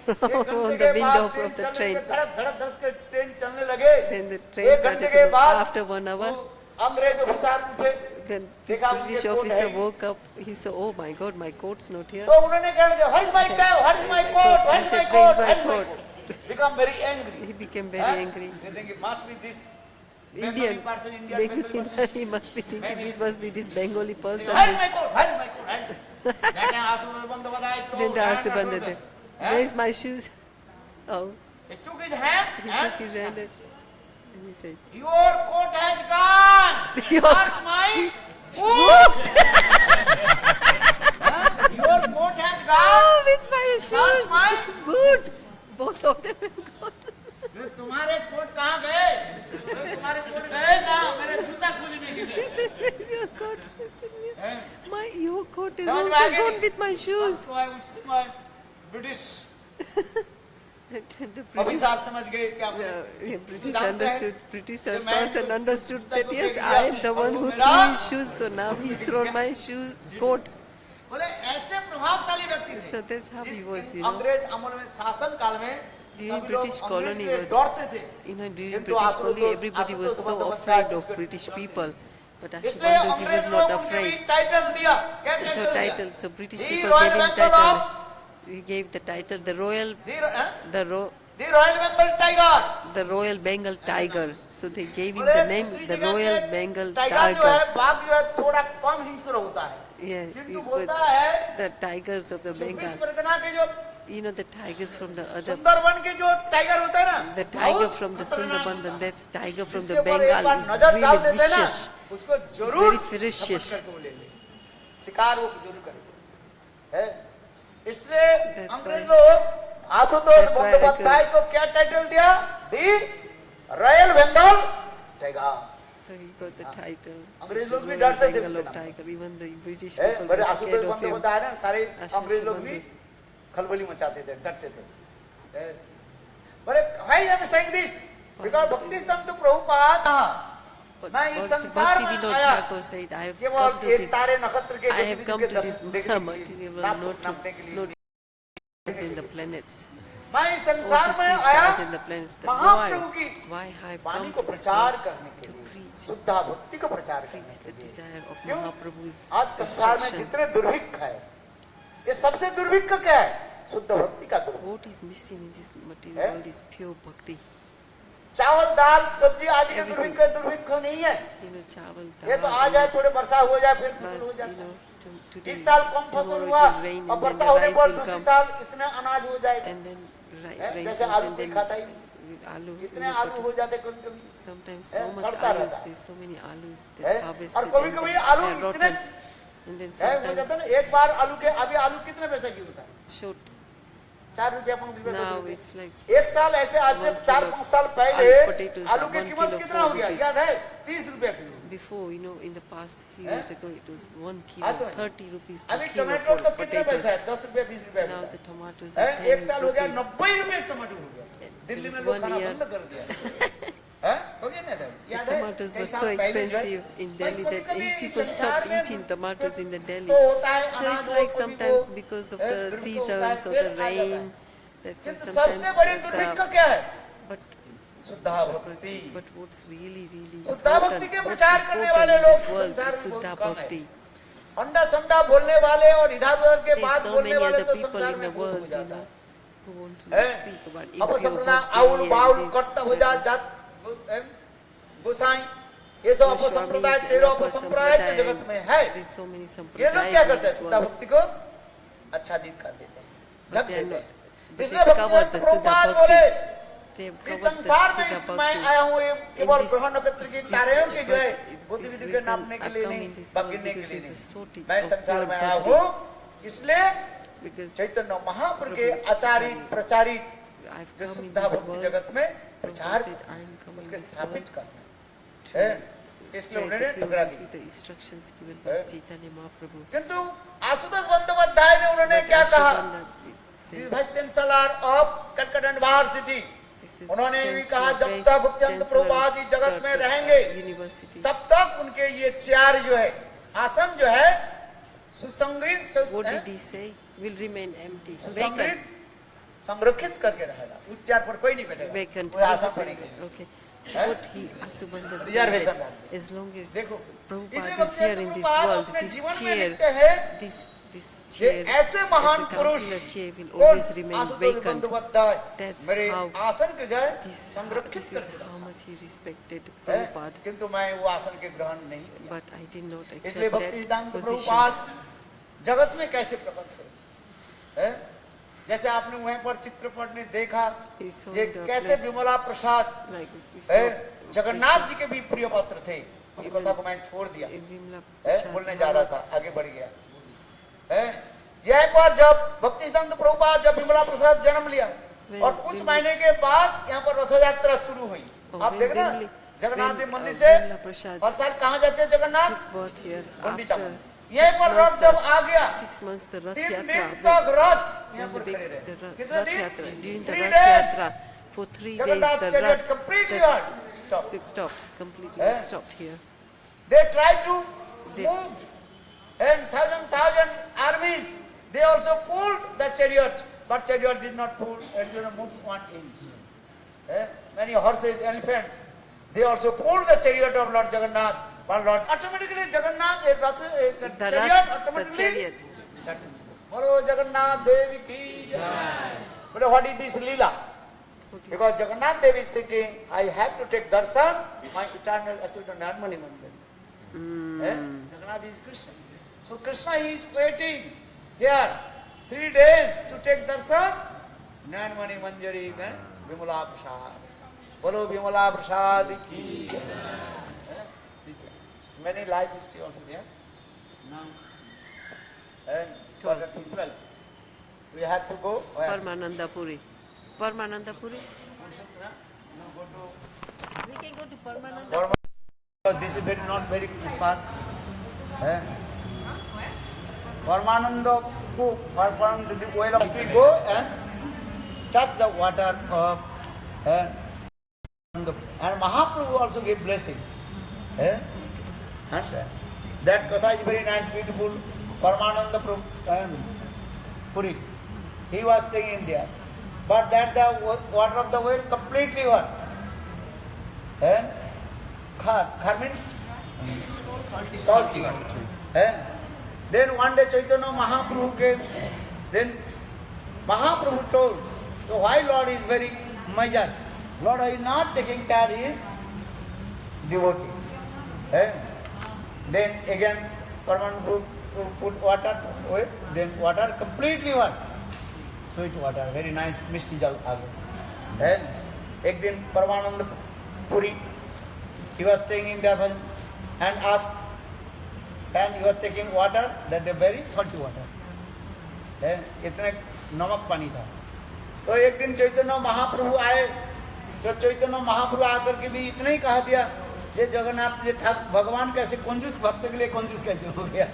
एक on घंटे the के window बाद of the चलने train. लगे, धड़क धड़क धड़क के ट्रेन चलने लगे। Then the एक train घंटे started के to, बाद after 1 hour, वो अंग्रेज ऑफिसर उठे। then this देखा उनके British कोट officer है। woke up, he said, oh my god, my coat's not here. तो उन्होंने कहा कि where is my coat? Where is my coat? Where is my He said, coat? "Where Where is is my my coat?" Become very angry. He became very angry. They think it must be this Indian, Bengali person, Indian Bengali person. he must be thinking this must be this Bengali person. Where is my coat? Where is my coat? Where is my- That time Asubandhu Then the Asubandhu did, where is my shoes? Oh, He took his hand he and took his hand and he said, your coat has gone. Your Not my coat. Your coat has gone. oh, with my shoes, my boot, both of them have gone. अरे तुम्हारे coat कहाँ गए? अरे तुम्हारे coat गए कहाँ? मेरे जूता खोलने के लिए। He said, where's your coat? I said, your coat is समझ में also आ गई? gone with my shoes. उसको है, उसको है, ब्रिटिश The British, ऑफिसर समझ गए क्या बोले? the British जानते हैं? understood, British कि मैं person जो understood जूता that को yes, फेंक I am दिया, the और one वो who मेरा- threw his shoes, so now he's thrown my shoes, coat. बोले ऐसे प्रभावशाली व्यक्ति थे। So that's how he जिस was, इन you know. अंग्रेज अमल में शासन काल में During सभी लोग British अंग्रेज colony से were- डरते थे। You know, during किंतु British Ashutosh- colony, everybody was Ashutosh so Bandyopadhyay afraid of जिसको British डरते थे। people. But इसलिए Ashabandhu, he अंग्रेज was लोग not उनके भी afraid. टाइटल दिया। क्या So टाइटल दिया? title, so British The people Royal gave him Bengal title. of- He gave the title, the Royal, The the Royal Bengal Tiger। Royal Bengal Tiger. So they gave him बोले the name, दूसरी the जगह Royal पे Bengal tiger जो है, Tiger. बाघ जो है थोड़ा कम हिंसर होता है। Yeah, किंतु it बोलता was है the tigers of the 24 Bengal. Pargana के जो You know the tigers from the other, Sundarban के जो टाइगर होता है ना, the tiger बहुत from the खतरनाक Sundarban, होता है। that's tiger from जिसके the ऊपर एक Bengal बार is नजर डाल really देते हैं ना, vicious. उसको जरूर very ferocious. झपट करके वो ले ले। शिकार वो जरूर करेगा। है? इसलिए That's अंग्रेज why- लोग Ashutosh That's why I Bandyopadhyay को क्या टाइटल दिया? The royal Bengal tiger. So he got the title. अंग्रेज लोग भी Royal डरते थे Bengal उसके of नाम। tiger. Even the British है? people बड़े were Ashutosh scared of him. Bandyopadhyay ना सारे आशुतोष अंग्रेज लोग भी बंदो- खलबली मचाते थे, डरते थे। है? But why I am saying this? Because Bhakti Siddhanta Prabhupada But मैं इस Bhakti संसार में Vinod आया Thakur said, I have केवल come to ये this, तारे नक्षत्र के I have come गतिविधि to के this दर्शन देखने के material लिए, world नाप not नापने के to लिए। notice in the planets. मैं इस Or संसार to में see आया stars in the planets. महाप्रभु की Why I have Vani come को to this प्रचार world करने के to लिए, preach, शुद्धा भक्ति को प्रचार preach करने the के लिए। desire of क्यों? Mahaprabhu's आज संसार में instructions. जितने दुर्भिक्ष है, ये सबसे दुर्भिक्ष क्या है? शुद्ध भक्ति का दुर्भिक्ष। What is missing in this material Eh? world is pure bhakti. चावल दाल सब्जी आज के Everything. दुर्भिक्ष दुर्भिक्ष नहीं है। You know, chawal, ये तो dal, आ जाए थोड़े वर्षा हो जाए फिर bas, फसल हो you जाता है। know, today, इस साल कम फसल tomorrow it हुआ will rain और and then वर्षा the होने rice पर will दूसरे come साल इतने अनाज हो जाएगा। and then rain जैसे comes आलू and कोई then खाता ही aloo. इतने आलू हो जाते कभी कभी Sometimes Eh, so much सड़ता alus, रहता है। there's so many alus Eh, that's और harvested कभी and कभी then आलू they're इतने rotten. And then है हो जाता है sometimes ना, एक बार आलू के अभी आलू कितने पैसे की होता है? short. 4 रुपया 5 रुपया 10 Now रुपया। it's like एक साल ऐसे आज से 1 4-5 साल kilo पहले aloo potatoes आलू are की 1 कीमत kilo कितना हो 4 गया rupees. याद है? 30 रुपया kilo. Before, you know, in the past few Eh? years ago, it was 1 kilo, आज समझ 30 rupees per अभी kilo टमाटो for तो कितने पैसा potatoes. है? 10 रुपया 20 रुपया Now मिलता the tomatoes है। are एक 10 साल हो गया rupees. 90 रुपये टमाटो हो गया। दिल्ली There में was लोग 1 खाना year. बंद कर दिया। हैं? हो गया ना तब? The याद है? tomatoes कई were साल so पहले जो है, expensive in Delhi that कभी-कभी इस people संसार stopped में eating tomatoes in the Delhi. तो होता है, So अनाज it's हो, like कभी sometimes वो, because of है, the दुर्भिक्ष होता है, seasons of फिर the आ जाता है। rain, that's why किंतु sometimes सबसे बड़ी दुर्भिक्ष क्या है? but शुद्धा भक्ति। but what's really शुद्धा भक्ति important, के what's प्रचार करने important वाले in लोग this world संसार is में बहुत Suddha कम है। Bhakti. अंडा संडा बोलने वाले और इधर उधर के There's बात so बोलने many वाले other तो people संसार in में the बहुत हो world, you जाता know, है। who want to हैं? speak about अपसंप्रदाय impure Aul bhakti Baul and कट्टा हो this जा जात गोसाई, ये सब अपसंप्रदाय, Goswamis 13 and अपसंप्रदाय जो जगत में है, There's so many ये लोग क्या sampradayas करते in हैं? this शुद्धा world. भक्ति को आच्छादित कर देते हैं, ढक But they are देते not. हैं। But इसलिए they भक्ति covered the प्रभुपाद Siddha बोले, Bhakti. They have इस covered the संसार में Siddha इसमें Bhakti. आया हूँ, ये केवल this- ग्रहण नक्षत्र की तारों की जो है this बुद्धिविधि के reason नापने के I've लिए come नहीं, in this बगिरने world के because लिए this is नहीं। so teach मैं of संसार pure में आया bhakti. हूँ, इसलिए Because चैतन्य महाप्रभु के Prabhu आचारित Acharya, प्रचारित I've जो come in शुद्धा this भक्ति world. जगत में Prabhu प्रचार said, I am coming उसके in this स्थापित world करना to है, इसलिए spread उन्होंने the pure ठुकरा दी। bhakti, the instructions given by Chaitanya Mahaprabhu. किंतु आशुतोष बंदोपाध्याय ने उन्होंने क्या कहा? Said, vice chancellor of Calcutta university, this is उन्होंने भी कहा Chancellor, जब तक भक्तिवेदांत Chancellor प्रभुपाद इस जगत में Calcutta रहेंगे University. तब तक उनके ये चेयर जो है, आसन जो है सुसंगीत What did he say? Will remain empty. सुसंगीत Vacant. संरक्षित करके रहेगा, उस चेयर पर कोई नहीं बैठेगा, Vacant. वो आसन पर नहीं बैठेगा। Okay. Eh? What he Asubandhan Reservation said, है। as long as देखो, Prabhupada is here in this world, this chair, this ये chair, ऐसे as महान a पुरुष councillor chair will कौन? always remain Ashutosh vacant. Bandyopadhyay That's मेरे how आसन के जाए This, संरक्षित this is करके how much he respected है, Prabhupada. किंतु मैं वो आसन के ग्रहण नहीं किया। But I did not इसलिए accept Bhaktivedanta that Prabhupada position. जगत में कैसे प्रकट हुए हैं? जैसे आपने वहीं पर चित्रपट में देखा He saw ये the कैसे place Vimla Prasad like we है, saw जगन्नाथ जी के भी प्रिय पात्र थे। इस कथा को मैं छोड़ दिया Vimla है, Prasad बोलने जा रहा Maharaj. था, आगे बढ़ गया है। यह पर जब भक्तिवेदांत प्रभुपाद जब विमला प्रसाद जन्म लिया और कुछ महीने के बाद यहाँ पर रथ यात्रा शुरू हुई। आप देख रहे हैं जगन्नाथ जी मंदिर से Vimla Prasad हर साल कहाँ जाते हैं Jagannath? took birth here Gundicha after मंदिर। यहीं पर रथ जब आ गया 6 months the Rath 3 दिन Yatra. तक रथ यहाँ When पर the खड़े big, the रहे। Rath कितने दिन? Yatra, during the 3 Rath days Yatra, for 3 days Jagannath the chariot Rath completely stopped. it stopped completely. Eh? It stopped here. They tried to They- move, and thousand armies. They also pulled the chariot, but chariot did not pull and did not move 1 inch. Many horses, elephants, they also pulled the chariot of Lord Jagannath. But Lord automatically Jagannath, The chariot Rath, the automatically. chariot. Bolo Jagannath Devi ki jai. But what is this Leela? What is Because Jagannath Devi is thinking, I have to take darshan, my eternal Asuda Narmani Mandir. Jagannath is Krishna. So Krishna is waiting here 3 days to take darshan. Narmani Manjari then Vimala Prasad. Bolo Vimala Prasad ki. Many life history also there. Now, and for the people, we have to go. Where? Paramananda Puri. Paramananda Puri? No, go to We can go to Paramananda. This is not very far. Paramananda ko, Paramananda, the oil of we go and touch the water of and Mahaprabhu also gave blessing. Understand? That katha is very nice, beautiful. Paramananda Puri. He was staying in there. But that the water of the well completely what? Khar means salty. Then one day Chaitanya Mahaprabhu came. Then Mahaprabhu told, so why Lord is very measured? Lord is not taking care of his devotee. Then again Paramananda put water away. Then water completely what? Sweet water, very nice, misty jal aa gaya. And ek din Paramananda Puri, he was staying in there and asked, and you are taking water, that is very salty water. इतने नमक पानी था. तो एक दिन चैतन्य महाप्रभु आए, तो चैतन्य महाप्रभु आकर के भी इतना ही कहा दिया, ये जगन्नाथ ये भगवान कैसे कंजूस, भक्त के लिए कंजूस कैसे हो गया,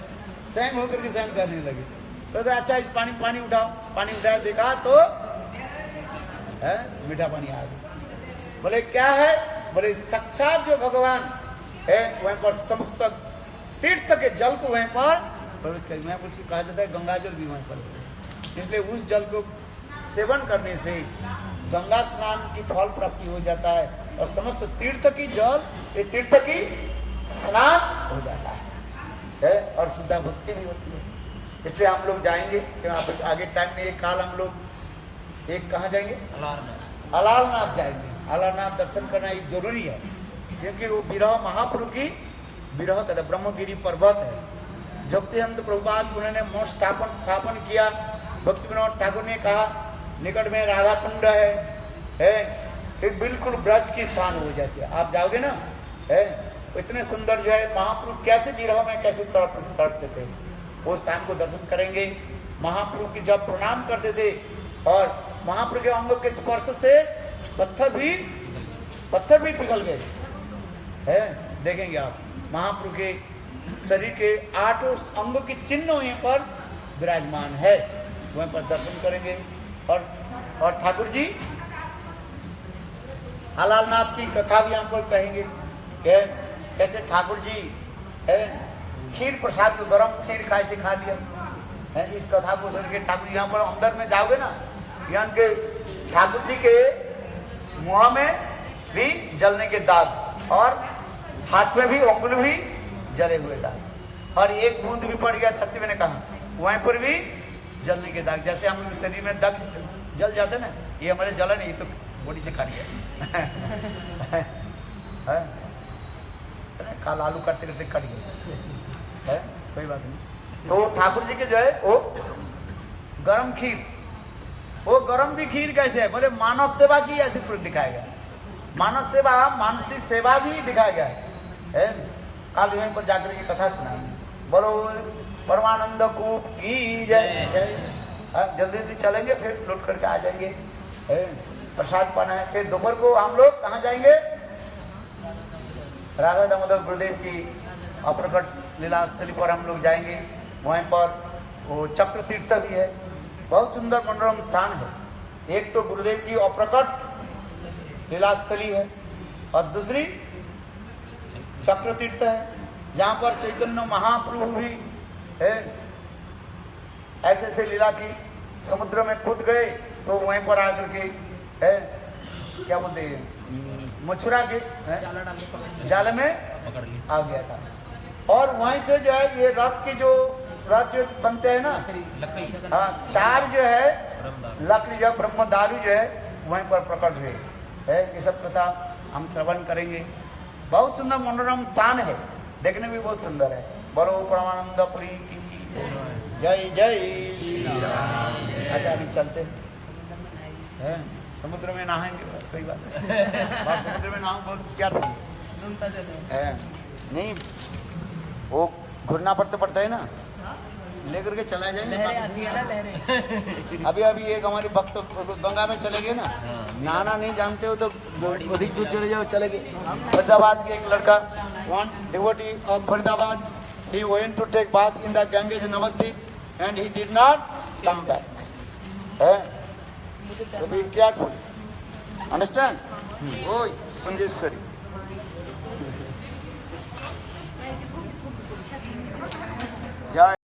स्वयं होकर के स्वयं करने लगे. तो अच्छा इस पानी उठाओ, पानी उठाया, देखा तो मीठा पानी आ गया. बोले क्या है? बोले साक्षात जो भगवान है वहीं पर समस्त तीर्थ के जल को वहीं पर प्रवेश कर, मैं उसको कहा जाता है गंगा जल भी वहीं पर. इसलिए उस जल को सेवन करने से गंगा स्नान की फल प्राप्ति हो जाता है और समस्त तीर्थ की जल, ये तीर्थ की स्नान हो जाता है और शुद्धा भक्ति भी होती है. इसलिए हम लोग जाएंगे, आगे टाइम में एक काल हम लोग एक कहाँ जाएंगे? अलारनाथ जाएंगे। अलारनाथ दर्शन करना एक जरूरी है, क्योंकि वो विरह महाप्रभु की विरह कहते ब्रह्मगिरी पर्वत है। जगदानंद प्रभुपाद उन्होंने मठ स्थापन किया। भक्ति विनोद ठाकुर ने कहा निकट में राधा कुंड है एक बिल्कुल ब्रज की स्थान हो, जैसे आप जाओगे ना है इतने सुंदर जो है महाप्रभु कैसे विरह में कैसे तड़पते थे, वो स्थान को दर्शन करेंगे। महाप्रभु की जब प्रणाम करते थे और महाप्रभु के अंगों के स्पर्श से पत्थर भी पिघल गए है। देखेंगे आप महाप्रभु के शरीर के 8 अंगों के चिन्ह वहीं पर विराजमान है, वहीं पर दर्शन करेंगे। और ठाकुर जी हलालनाथ की कथा भी हम पर कहेंगे कैसे ठाकुर जी है खीर प्रसाद को गरम खीर खाए से खा लिया है। इस कथा को सुन के ठाकुर यहाँ पर अंदर में जाओगे ना, यहाँ के ठाकुर जी के मुंह में भी जलने के दाग और हाथ में भी उंगली भी जले हुए दाग और एक बूंद भी पड़ गया, छत्ती मैंने कहा वहीं पर भी जलने के दाग। जैसे हम शरीर में दाग जल जाते ना, ये हमारे जला नहीं, तो बॉडी से काट गया काल आलू काटते करते कट गया है, कोई बात नहीं। तो ठाकुर जी के जो है वो गरम खीर, वो गरम भी खीर कैसे है बोले मानव सेवा की ऐसे दिखाया गया, मानव सेवा मानसिक सेवा भी दिखाया गया है। काल यहीं पर जाकर के कथा सुनाएंगे। बोलो परमानंद को की जय जय। जल्दी जल्दी चलेंगे फिर लौट करके आ जाएंगे, प्रसाद पाना है। फिर दोपहर को हम लोग कहाँ जाएंगे? राधा दामोदर गुरुदेव की अप्रकट लीला स्थली पर हम लोग जाएंगे। वहीं पर वो चक्र तीर्थ भी है, बहुत सुंदर मनोरम स्थान है। एक तो गुरुदेव की अप्रकट लीला स्थली है और दूसरी चक्र तीर्थ है, जहाँ पर चैतन्य महाप्रभु भी है ऐसे ऐसे लीला की समुद्र में कूद गए तो वहीं पर आकर के है क्या बोलते हैं मछुरा के जाल में आ गया था। और वहीं से जो है ये रथ जो बनते हैं ना, हाँ 4 जो है लकड़ी जब ब्रह्मदारू जो है वहीं पर प्रकट हुए है। ये सब कथा हम श्रवण करेंगे। बहुत सुंदर मनोरम स्थान है, देखने में बहुत सुंदर है। बोलो परमानंदपुरी की जय जय। अच्छा अभी चलते हैं समुद्र में नहाएंगे, कोई बात नहीं। समुद्र में नहाओ बहुत क्या नहीं, वो घुरना पड़ता है ना, लेकर के चला जाएंगे। अभी एक हमारे भक्त गंगा में चले गए ना, नहाना नहीं जानते हो तो अधिक दूर चले जाओ, चले गए। फरीदाबाद के एक लड़का one devotee of Faridabad, he went to take bath in the Ganges in Navadvip and he did not come back. So be careful. Understand? Oi, Punjeshwari.